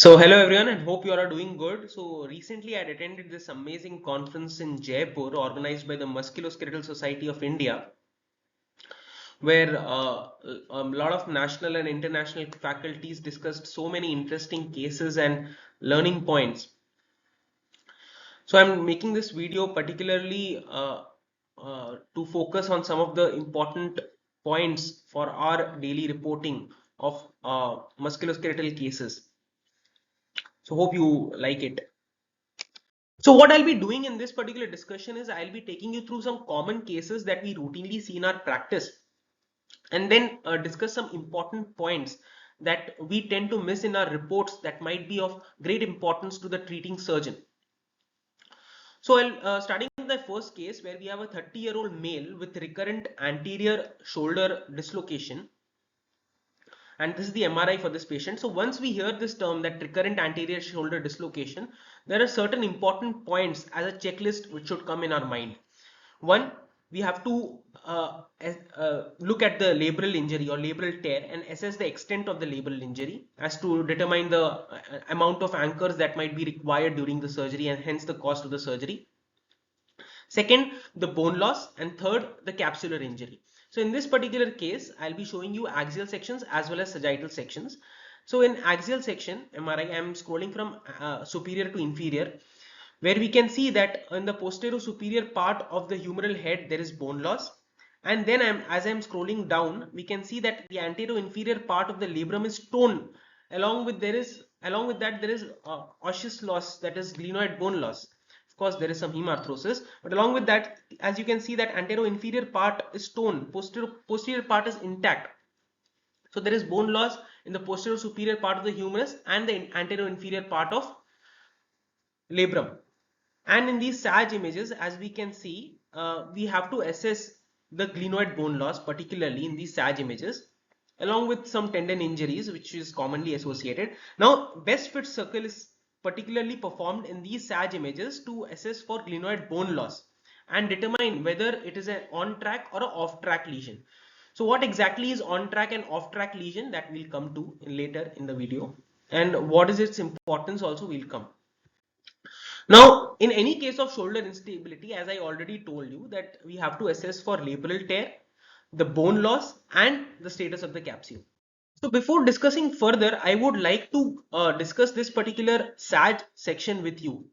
So hello everyone and hope you all are doing good. So recently I had attended this amazing conference in Jaipur organized by the Musculoskeletal Society of India, where a lot of national and international faculties discussed so many interesting cases and learning points. So I'm making this video particularly to focus on some of the important points for our daily reporting of musculoskeletal cases. So hope you like it. So what I'll be doing in this particular discussion is I'll be taking you through some common cases that we routinely see in our practice, and then discuss some important points that we tend to miss in our reports that might be of great importance to the treating surgeon. So I'll starting with the first case where we have a 30-year-old male with recurrent anterior shoulder dislocation, and this is the MRI for this patient. So once we hear this term, that recurrent anterior shoulder dislocation, there are certain important points as a checklist which should come in our mind. One, we have to look at the labral injury or labral tear and assess the extent of the labral injury as to determine the amount of anchors that might be required during the surgery and hence the cost of the surgery. Second, the bone loss, and third, the capsular injury. So in this particular case, I'll be showing you axial sections as well as sagittal sections. So in axial section MRI, I am scrolling from superior to inferior, where we can see that in the posterior superior part of the humeral head there is bone loss, and then as I'm scrolling down, we can see that the anterior inferior part of the labrum is torn. Along with that there is osseous loss, that is glenoid bone loss. Of course, there is some hemarthrosis, but along with that, as you can see, that anterior inferior part is torn, posterior part is intact. So there is bone loss in the posterior superior part of the humerus and the anterior inferior part of labrum. And in these SAG images, as we can see, we have to assess the glenoid bone loss, particularly in these SAG images, along with some tendon injuries, which is commonly associated. Now, best fit circle is particularly performed in these SAG images to assess for glenoid bone loss and determine whether it is an on-track or an off-track lesion. So what exactly is on-track and off-track lesion, that we'll come to later in the video, and what is its importance also will come. Now, in any case of shoulder instability, as I already told you, that we have to assess for labral tear, the bone loss, and the status of the capsule. So before discussing further, I would like to discuss this particular SAG section with you,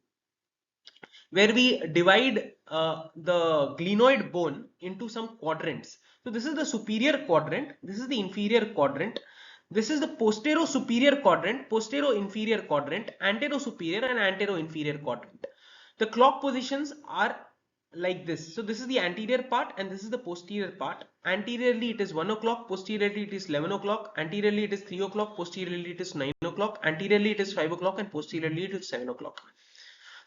where we divide the glenoid bone into some quadrants. So this is the superior quadrant, this is the inferior quadrant, this is the posterior superior quadrant, posterior inferior quadrant, anterior superior and anterior inferior quadrant. The clock positions are like this. So this is the anterior part and this is the posterior part. Anteriorly it is 1 o'clock, posteriorly it is 11 o'clock, anteriorly it is 3 o'clock, posteriorly it is 9 o'clock, anteriorly it is 5 o'clock, and posteriorly it is 7 o'clock.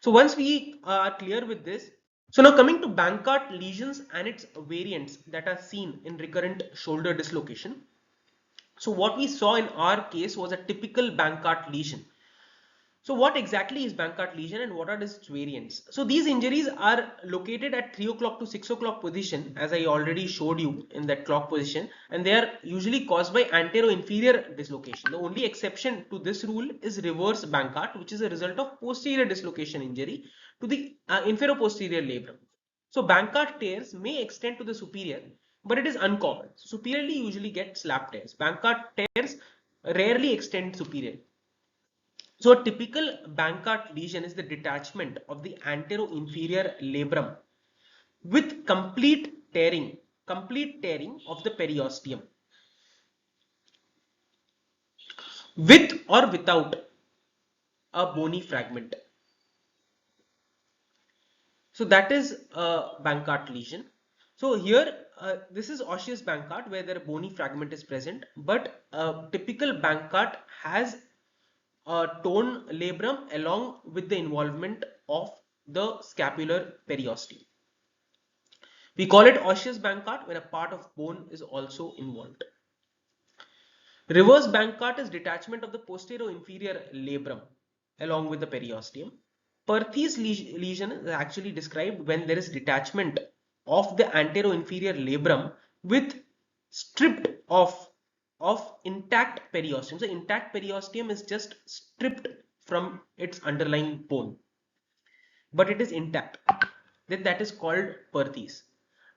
So once we are clear with this, so now coming to Bankart lesions and its variants that are seen in recurrent shoulder dislocation. So what we saw in our case was a typical Bankart lesion. So what exactly is Bankart lesion and what are its variants? So these injuries are located at 3 o'clock to 6 o'clock position, as I already showed you in that clock position, and they are usually caused by anterior-inferior dislocation. The only exception to this rule is reverse Bankart, which is a result of posterior dislocation injury to the infero-posterior labrum. So Bankart tears may extend to the superior, but it is uncommon. So superiorly usually get slap tears. Bankart tears rarely extend superior. So a typical Bankart lesion is the detachment of the anteroinferior labrum with complete tearing of the periosteum, with or without a bony fragment. So that is a Bankart lesion. So here this is osseous Bankart where the bony fragment is present, but a typical Bankart has a torn labrum along with the involvement of the scapular periosteum. We call it osseous Bankart when a part of bone is also involved. Reverse Bankart is detachment of the posterior inferior labrum along with the periosteum. Perthes lesion is actually described when there is detachment of the anterior-inferior labrum with stripped of intact periosteum. So intact periosteum is just stripped from its underlying bone, but it is intact. Then that is called perthes.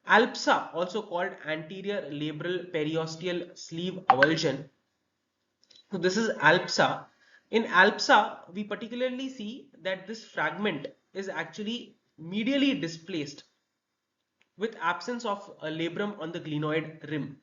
Alpsa, also called anterior labral periosteal sleeve avulsion. So this is alpsa. In alpsa, we particularly see that this fragment is actually medially displaced with absence of a labrum on the glenoid rim.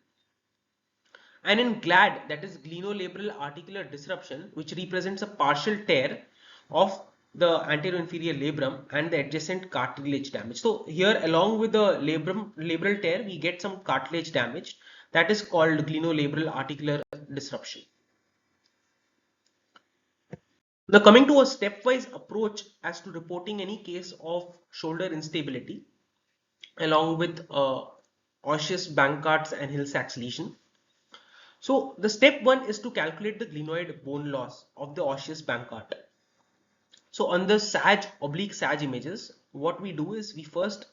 And in GLAD, that is glenolateral articular disruption, which represents a partial tear of the anterior inferior labrum and the adjacent cartilage damage. So here, along with the labral tear, we get some cartilage damage that is called glenolateral articular disruption. Now coming to a stepwise approach as to reporting any case of shoulder instability along with osseous Bankart's and Hill-Sachs lesion. So the step one is to calculate the glenoid bone loss of the osseous Bankart. So on the SAG oblique SAG images, what we do is we first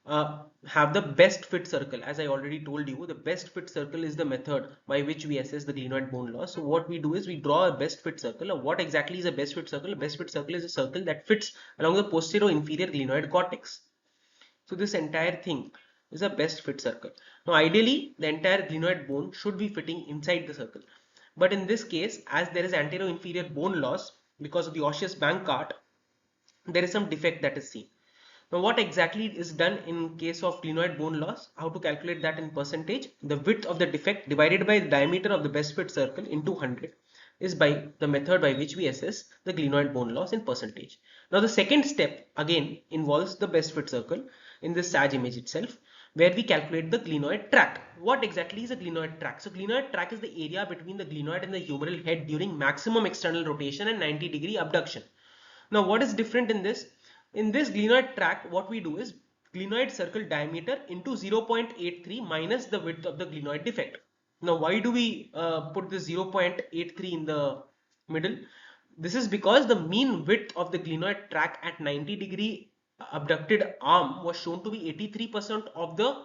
have the best fit circle. As I already told you, the best fit circle is the method by which we assess the glenoid bone loss. So what we do is we draw a best fit circle. What exactly is a best fit circle? A best fit circle is a circle that fits along the posterior inferior glenoid cortex. So this entire thing is a best fit circle. Now ideally the entire glenoid bone should be fitting inside the circle. But in this case, as there is anterior inferior bone loss because of the osseous Bankart, there is some defect that is seen. Now what exactly is done in case of glenoid bone loss? How to calculate that in percentage? The width of the defect divided by the diameter of the best fit circle into 100 is by the method by which we assess the glenoid bone loss in percentage. Now the second step again involves the best fit circle in this SAG image itself, where we calculate the glenoid tract. What exactly is a glenoid tract? So glenoid tract is the area between the glenoid and the humeral head during maximum external rotation and 90-degree abduction. Now what is different in this? In this glenoid tract, what we do is glenoid circle diameter into 0.83 minus the width of the glenoid defect. Now why do we put this 0.83 in the middle? This is because the mean width of the glenoid tract at 90-degree abducted arm was shown to be 83% of the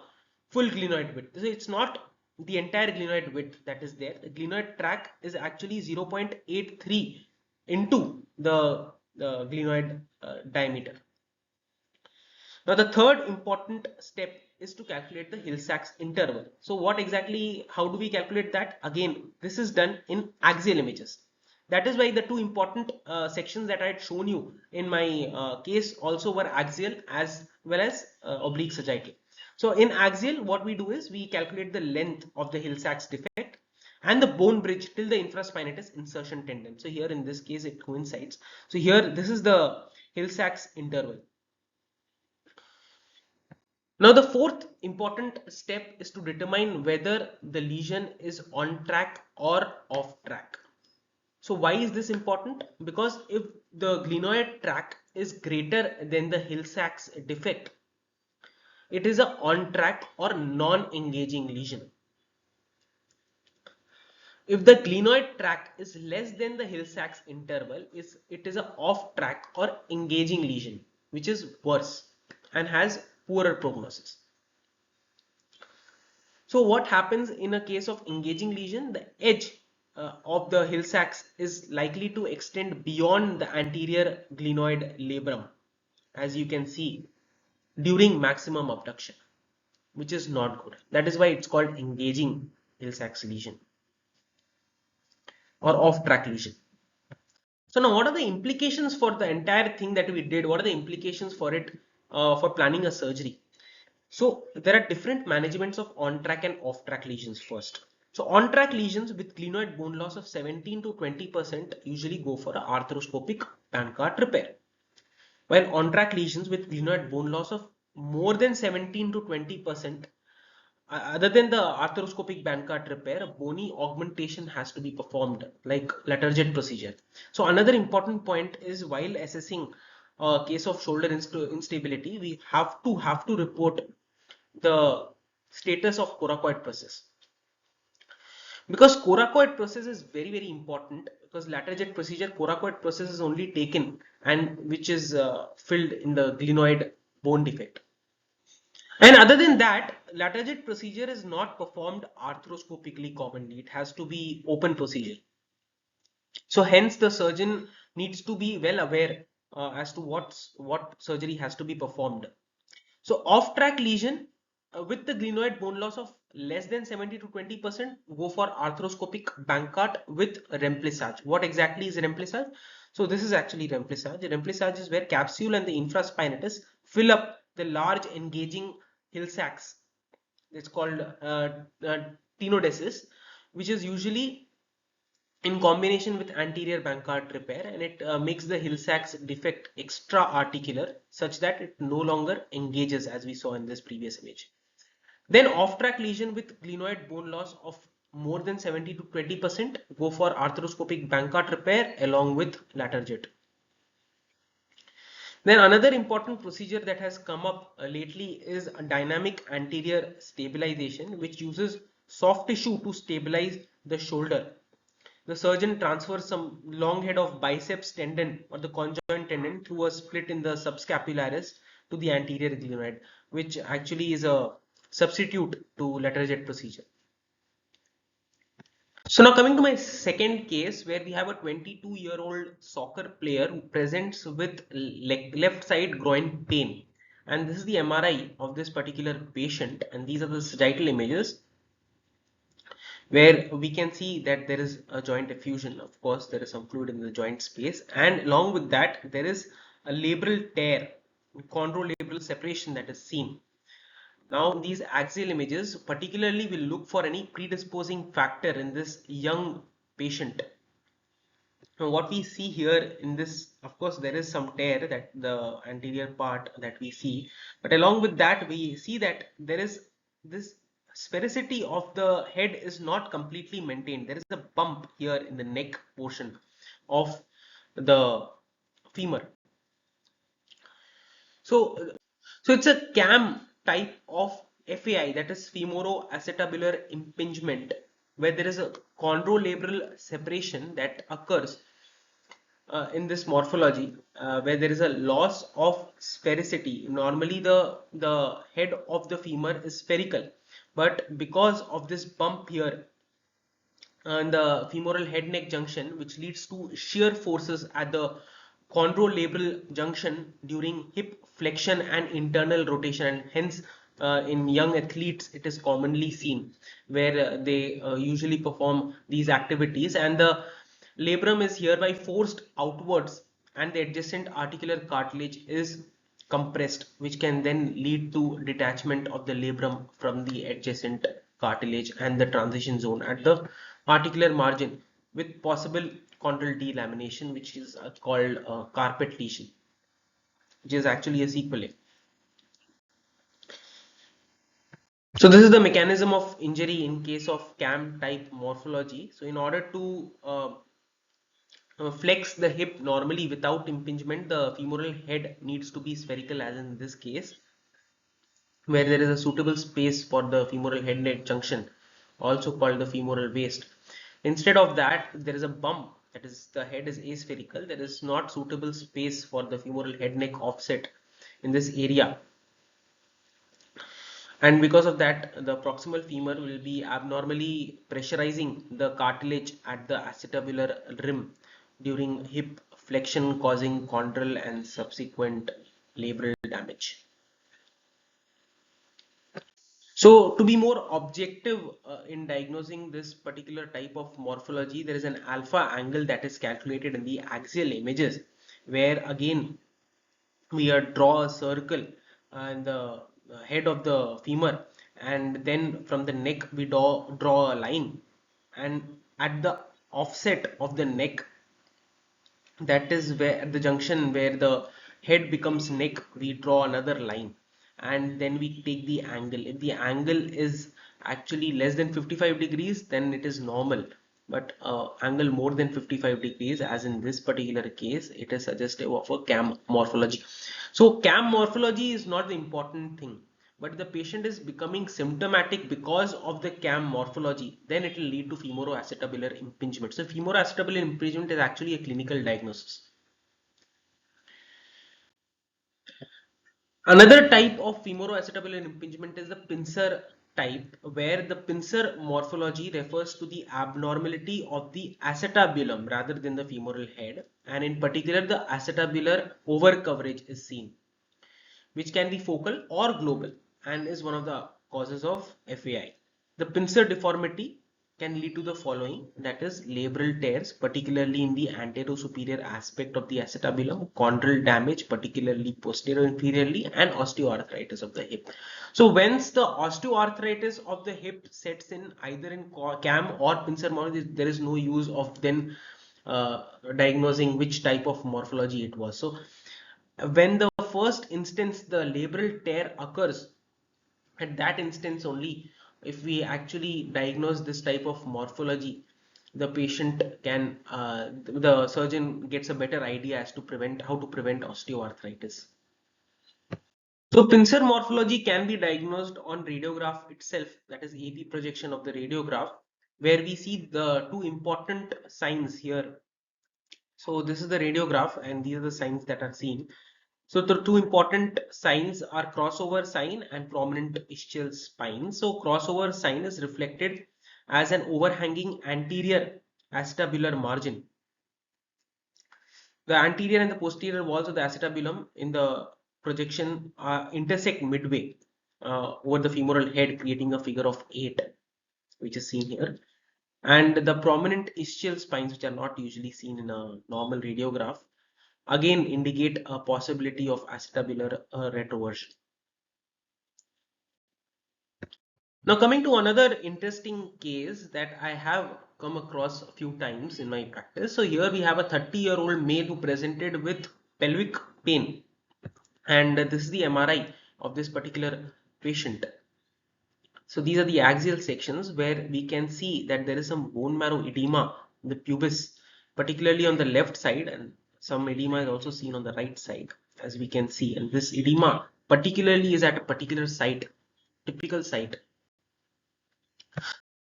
full glenoid width. So it's not the entire glenoid width that is there. The glenoid tract is actually 0.83 into the glenoid diameter. Now the third important step is to calculate the Hill-Sachs interval. So what exactly, how do we calculate that? Again, this is done in axial images. That is why the two important sections that I had shown you in my case also were axial as well as oblique sagittal. So in axial, what we do is we calculate the length of the Hill-Sachs defect and the bone bridge till the infraspinatus insertion tendon. So here in this case it coincides. So here this is the Hill-Sachs interval. Now the fourth important step is to determine whether the lesion is on track or off track. So why is this important? Because if the glenoid tract is greater than the Hill-Sachs defect, it is a on track or non-engaging lesion. If the glenoid tract is less than the Hill-Sachs interval, it is a off track or engaging lesion, which is worse and has poorer prognosis. So what happens in a case of engaging lesion? The edge of the Hill-Sachs is likely to extend beyond the anterior glenoid labrum, as you can see, during maximum abduction, which is not good. That is why it's called engaging Hill-Sachs lesion or off-track lesion. So now what are the implications for the entire thing that we did? What are the implications for it for planning a surgery? So there are different managements of on-track and off-track lesions first. So on-track lesions with glenoid bone loss of 17 to 20% usually go for an arthroscopic Bankart repair. While on-track lesions with glenoid bone loss of more than 17 to 20%, other than the arthroscopic Bankart repair, a bony augmentation has to be performed like Latarjet procedure. So another important point is while assessing a case of shoulder instability, we have to report the status of coracoid process, because coracoid process is very important, because lateral jet procedure coracoid process is only taken and which is filled in the glenoid bone defect. And other than that, lateral jet procedure is not performed arthroscopically commonly. It has to be open procedure. So hence the surgeon needs to be well aware as to what surgery has to be performed. So off-track lesion with the glenoid bone loss of less than 70 to 20%, go for arthroscopic Bankart with remplissage. What exactly is remplissage? So this is actually remplissage. Remplissage is where capsule and the infraspinatus fill up the large engaging hill sacs. It's called tenodesis, which is usually in combination with anterior Bankart repair, and it makes the hill sacs defect extra articular such that it no longer engages, as we saw in this previous image. Then off-track lesion with glenoid bone loss of more than 70 to 20%, go for arthroscopic Bankart repair along with Latarjet. Then another important procedure that has come up lately is a dynamic anterior stabilization, which uses soft tissue to stabilize the shoulder. The surgeon transfers some long head of biceps tendon or the conjoint tendon through a split in the subscapularis to the anterior glenoid, which actually is a substitute to Latarjet procedure. So now coming to my second case, where we have a 22-year-old soccer player who presents with left side groin pain. And this is the MRI of this particular patient, and these are the sagittal images where we can see that there is a joint effusion. Of course, there is some fluid in the joint space, and along with that, there is a labral tear, chondrolabral separation that is seen. Now, these axial images particularly will look for any predisposing factor in this young patient. Now, what we see here in this, of course, there is some tear, that the anterior part that we see, but along with that, we see that there is this sphericity of the head is not completely maintained. There is a bump here in the neck portion of the femur. So it's a CAM type of FAI, that is femoroacetabular impingement, where there is a chondrolabral separation that occurs in this morphology, where there is a loss of sphericity. Normally the head of the femur is spherical, but because of this bump here and the femoral head neck junction, which leads to shear forces at the chondrolabral junction during hip flexion and internal rotation, and hence in young athletes it is commonly seen where they usually perform these activities, and the labrum is hereby forced outwards and the adjacent articular cartilage is compressed, which can then lead to detachment of the labrum from the adjacent cartilage and the transition zone at the articular margin, with possible chondral delamination, which is called carpet lesion, which is actually a sequelae. So this is the mechanism of injury in case of CAM type morphology. So in order to flex the hip normally without impingement, the femoral head needs to be spherical, as in this case, where there is a suitable space for the femoral head neck junction, also called the femoral waist. Instead of that, there is a bump, that is the head is aspherical. There is not suitable space for the femoral head neck offset in this area, and because of that the proximal femur will be abnormally pressurizing the cartilage at the acetabular rim during hip flexion, causing chondral and subsequent labral damage. So to be more objective in diagnosing this particular type of morphology, there is an alpha angle that is calculated in the axial images, where again we draw a circle in the head of the femur, and then from the neck we draw a line, and at the offset of the neck, that is where at the junction where the head becomes neck, we draw another line, and then we take the angle. If the angle is actually less than 55 degrees, then it is normal, but angle more than 55 degrees, as in this particular case, it is suggestive of a CAM morphology. So CAM morphology is not the important thing, but the patient is becoming symptomatic because of the CAM morphology, then it will lead to femoroacetabular impingement. So femoroacetabular impingement is actually a clinical diagnosis. Another type of femoroacetabular impingement is the pincer type, where the pincer morphology refers to the abnormality of the acetabulum rather than the femoral head. and in particular the acetabular overcoverage is seen, which can be focal or global and is one of the causes of FAI. The pincer deformity can lead to the following, that is labral tears, particularly in the anterior-superior aspect of the acetabulum, chondral damage, particularly posterior-inferiorly, and osteoarthritis of the hip. So once the osteoarthritis of the hip sets in either in CAM or pincer morphology, there is no use of then diagnosing which type of morphology it was. So when the first instance the labral tear occurs, at that instance only, if we actually diagnose this type of morphology, the patient can the surgeon gets a better idea as to prevent how to prevent osteoarthritis. So pincer morphology can be diagnosed on radiograph itself, that is AP projection of the radiograph, where we see the two important signs here. So this is the radiograph and these are the signs that are seen. So the two important signs are crossover sign and prominent ischial spine. So crossover sign is reflected as an overhanging anterior acetabular margin. The anterior and the posterior walls of the acetabulum in the projection intersect midway over the femoral head, creating a figure of 8, which is seen here. And the prominent ischial spines, which are not usually seen in a normal radiograph, again indicate a possibility of acetabular retroversion. Now coming to another interesting case that I have come across a few times in my practice. So here we have a 30-year-old male who presented with pelvic pain, and this is the MRI of this particular patient. So these are the axial sections where we can see that there is some bone marrow edema in the pubis, particularly on the left side, and some edema is also seen on the right side, as we can see. And this edema particularly is at a particular site, typical site.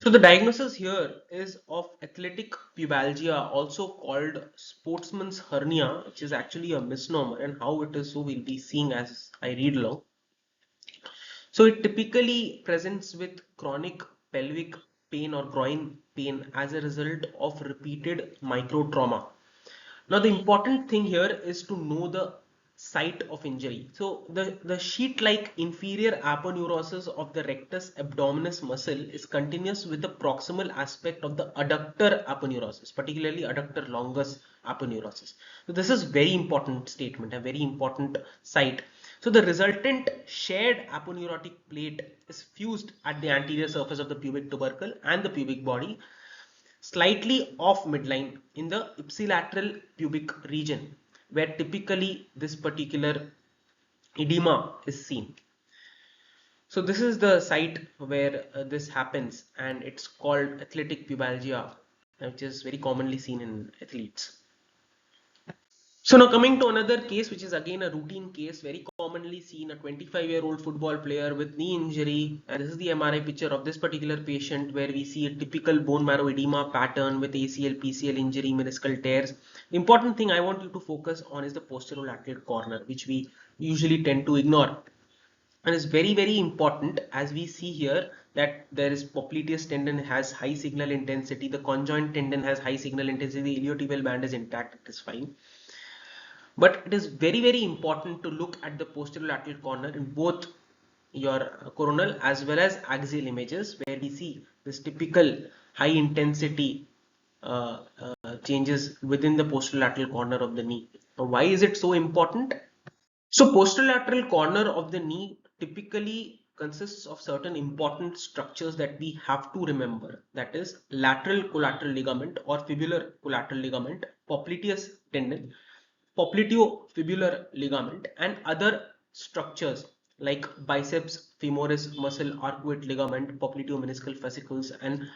So the diagnosis here is of athletic pubalgia, also called sportsman's hernia, which is actually a misnomer, and how it is so we'll be seeing as I read along. So it typically presents with chronic pelvic pain or groin pain as a result of repeated micro trauma. Now the important thing here is to know the site of injury. So the sheet-like inferior aponeurosis of the rectus abdominis muscle is continuous with the proximal aspect of the adductor aponeurosis, particularly adductor longus aponeurosis. So this is very important statement, a very important site. So the resultant shared aponeurotic plate is fused at the anterior surface of the pubic tubercle and the pubic body, slightly off midline in the ipsilateral pubic region, where typically this particular edema is seen. So this is the site where this happens, and it's called athletic pubalgia, which is very commonly seen in athletes. So now coming to another case, which is again a routine case, very commonly seen, a 25-year-old football player with knee injury. And this is the MRI picture of this particular patient, where we see a typical bone marrow edema pattern with ACL, PCL injury, meniscal tears. The important thing I want you to focus on is the posterolateral corner, which we usually tend to ignore. And it's very, very important, as we see here, that there is popliteus tendon has high signal intensity, the conjoint tendon has high signal intensity, the iliotibial band is intact, it is fine. But it is very, very important to look at the posterolateral corner in both your coronal as well as axial images, where we see this typical high intensity changes within the posterolateral corner of the knee. Now, why is it so important? So posterolateral corner of the knee typically consists of certain important structures that we have to remember. That is lateral collateral ligament or fibular collateral ligament, popliteus tendon, popliteofibular ligament, and other structures like biceps femoris muscle arcuate ligament, popliteomeniscal fascicles, and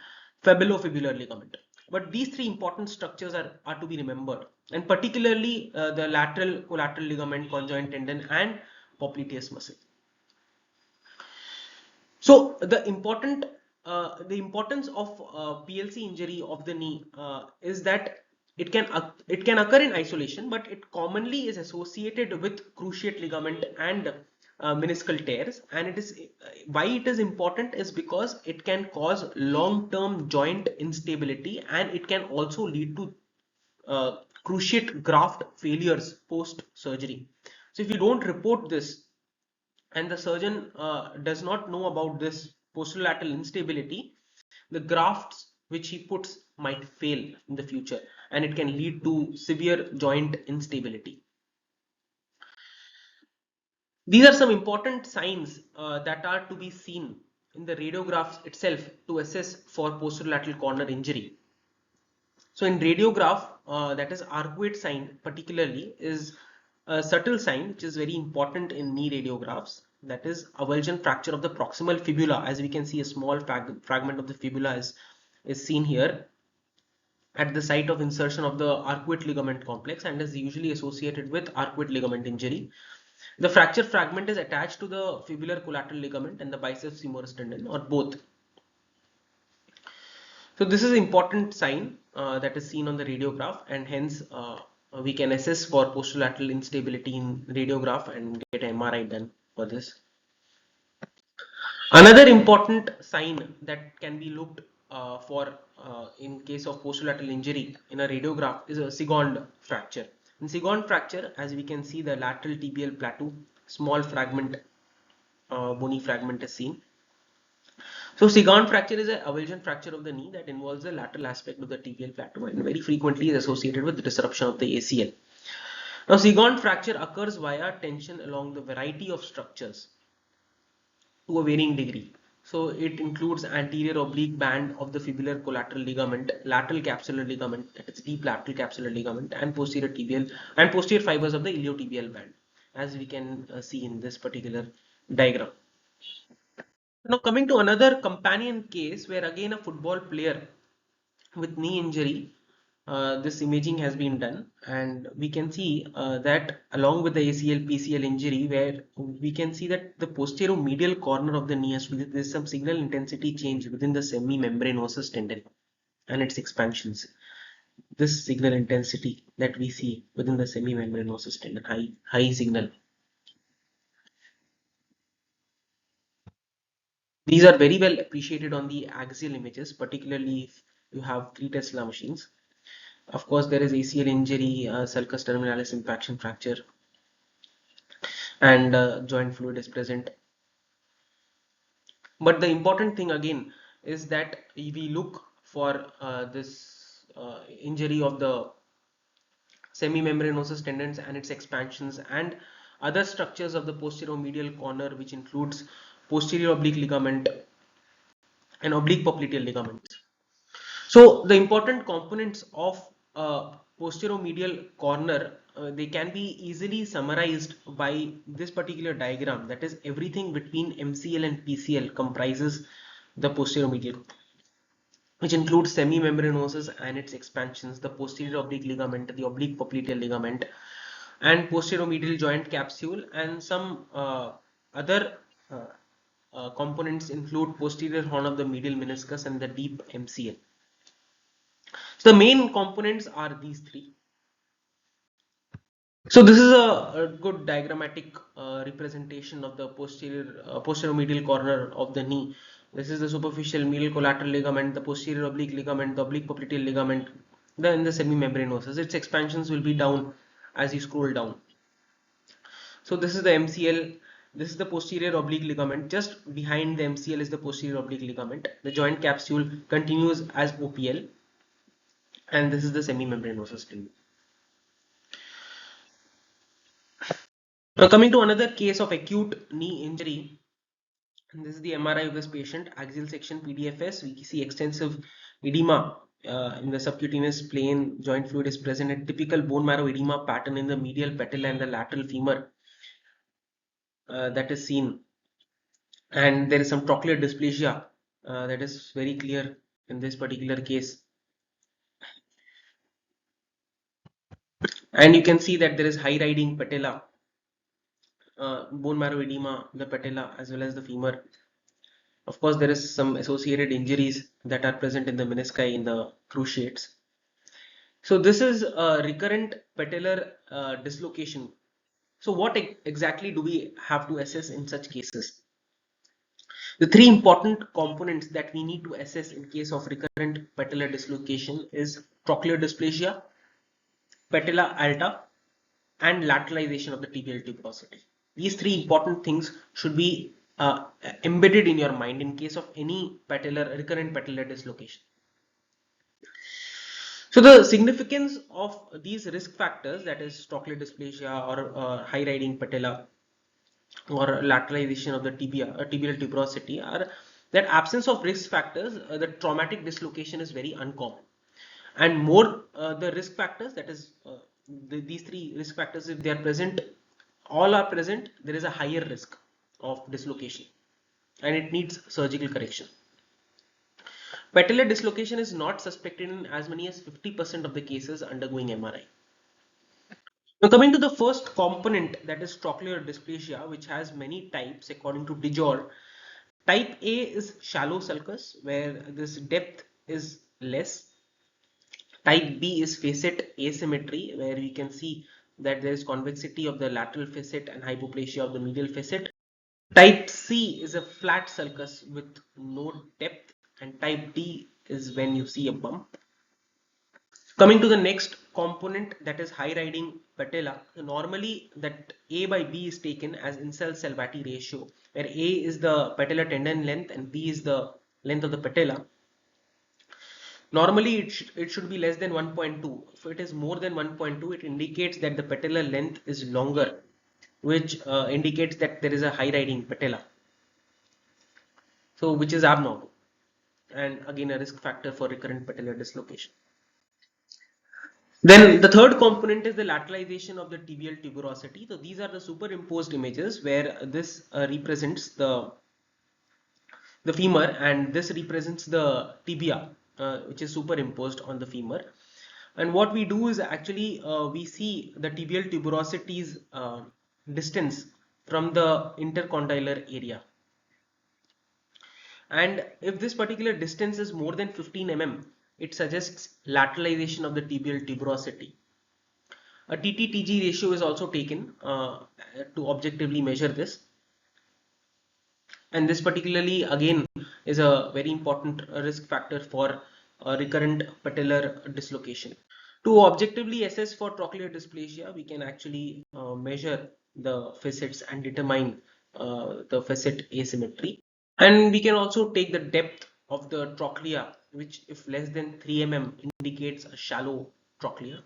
fabulofibular ligament. But these three important structures are to be remembered, and particularly the lateral collateral ligament, conjoint tendon, and popliteus muscle. So the importance of PLC injury of the knee is that it can occur in isolation, but it commonly is associated with cruciate ligament and meniscal tears. And it is why it is important is because it can cause long-term joint instability, and it can also lead to cruciate graft failures post surgery. So if you don't report this and the surgeon does not know about this posterolateral instability, the grafts which he puts might fail in the future, and it can lead to severe joint instability. These are some important signs that are to be seen in the radiographs itself to assess for posterolateral corner injury. So in radiograph, that is arcuate sign particularly is a subtle sign which is very important in knee radiographs. That is avulsion fracture of the proximal fibula. As we can see, a small fragment of the fibula is seen here at the site of insertion of the arcuate ligament complex and is usually associated with arcuate ligament injury. The fracture fragment is attached to the fibular collateral ligament and the biceps femoris tendon, or both. So this is an important sign that is seen on the radiograph, and hence we can assess for posterolateral instability in radiograph and get MRI done for this. Another important sign that can be looked for in case of posterolateral injury in a radiograph is a second fracture. In second fracture, as we can see, the lateral tibial plateau, small fragment, bony fragment is seen. So second fracture is a avulsion fracture of the knee that involves the lateral aspect of the tibial plateau and very frequently is associated with the disruption of the ACL. Now second fracture occurs via tension along the variety of structures to a varying degree. So it includes anterior oblique band of the fibular collateral ligament, lateral capsular ligament, that is deep lateral capsular ligament, and posterior tibial and posterior fibers of the iliotibial band, as we can see in this particular diagram. Now coming to another companion case where again a football player with knee injury, this imaging has been done, and we can see that along with the ACL PCL injury, where we can see that the posterior medial corner of the knee has there's some signal intensity change within the semimembranosus tendon and its expansions. This signal intensity that we see within the semimembranosus tendon, high signal. These are very well appreciated on the axial images, particularly if you have 3 Tesla machines. Of course, there is ACL injury, sulcus terminalis impaction fracture, and joint fluid is present. But the important thing again is that we look for this injury of the semimembranosus tendons and its expansions and other structures of the posterior medial corner, which includes posterior oblique ligament and oblique popliteal ligaments. So the important components of posterior medial corner, they can be easily summarized by this particular diagram. That is, everything between MCL and PCL comprises the posterior medial, which includes semimembranosus and its expansions, the posterior oblique ligament, the oblique popliteal ligament, and posterior medial joint capsule, and some other components include posterior horn of the medial meniscus and the deep MCL. So the main components are these three. So this is a good diagrammatic representation of the posterior medial corner of the knee. This is the superficial medial collateral ligament, the posterior oblique ligament, the oblique popliteal ligament, then the semimembranosus. Its expansions will be down as you scroll down. So this is the MCL. This is the posterior oblique ligament. Just behind the MCL is the posterior oblique ligament. The joint capsule continues as OPL, and this is the semimembranosus tendon. Now coming to another case of acute knee injury, and this is the MRI of this patient, axial section PDFS. We see extensive edema in the subcutaneous plane, joint fluid is present, and typical bone marrow edema pattern in the medial patella and the lateral femur that is seen. And there is some trochlear dysplasia that is very clear in this particular case. And you can see that there is high riding patella, bone marrow edema, the patella as well as the femur. Of course, there is some associated injuries that are present in the menisci in the cruciates. So this is a recurrent patellar dislocation. So what exactly do we have to assess in such cases? The three important components that we need to assess in case of recurrent patellar dislocation is trochlear dysplasia, patella alta, and lateralization of the tibial tuberosity. These three important things should be embedded in your mind in case of any recurrent patellar dislocation. So the significance of these risk factors, that is trochlear dysplasia or high riding patella or lateralization of the tibial tuberosity, are that absence of risk factors, the traumatic dislocation is very uncommon. And more the risk factors, that is these three risk factors, if they are present, all are present, there is a higher risk of dislocation and it needs surgical correction. Patellar dislocation is not suspected in as many as 50% of the cases undergoing MRI. Now coming to the first component, that is trochlear dysplasia, which has many types according to DiGeorge. Type A is shallow sulcus, where this depth is less. Type B is facet asymmetry, where we can see that there is convexity of the lateral facet and hypoplasia of the medial facet. Type C is a flat sulcus with no depth, and type D is when you see a bump. Coming to the next component, that is high riding patella. Normally that A by B is taken as Insel-Salvati ratio, where A is the patellar tendon length and B is the length of the patella. Normally it should be less than 1.2. If it is more than 1.2, it indicates that the patellar length is longer, which indicates that there is a high riding patella. So which is abnormal, and again a risk factor for recurrent patellar dislocation. Then the third component is the lateralization of the tibial tuberosity. So these are the superimposed images where this represents the femur and this represents the tibia, which is superimposed on the femur. And what we do is actually we see the tibial tuberosity's distance from the intercondylar area. And if this particular distance is more than 15 mm, it suggests lateralization of the tibial tuberosity. A TT-TG ratio is also taken to objectively measure this. And this particularly again is a very important risk factor for recurrent patellar dislocation. To objectively assess for trochlear dysplasia, we can actually measure the facets and determine the facet asymmetry. And we can also take the depth of the trochlea, which if less than 3 mm indicates a shallow trochlea.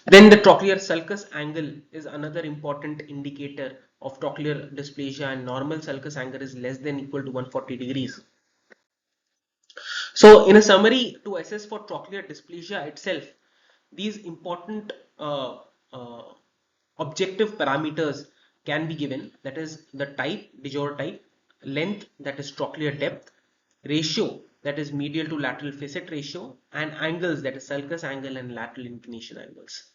Then the trochlear sulcus angle is another important indicator of trochlear dysplasia, and normal sulcus angle is less than equal to 140 degrees. So in a summary, to assess for trochlear dysplasia itself, these important uh, objective parameters can be given, that is the type, DiGeorge type, length, that is trochlear depth, ratio, that is medial to lateral facet ratio, and angles, that is sulcus angle and lateral inclination angles.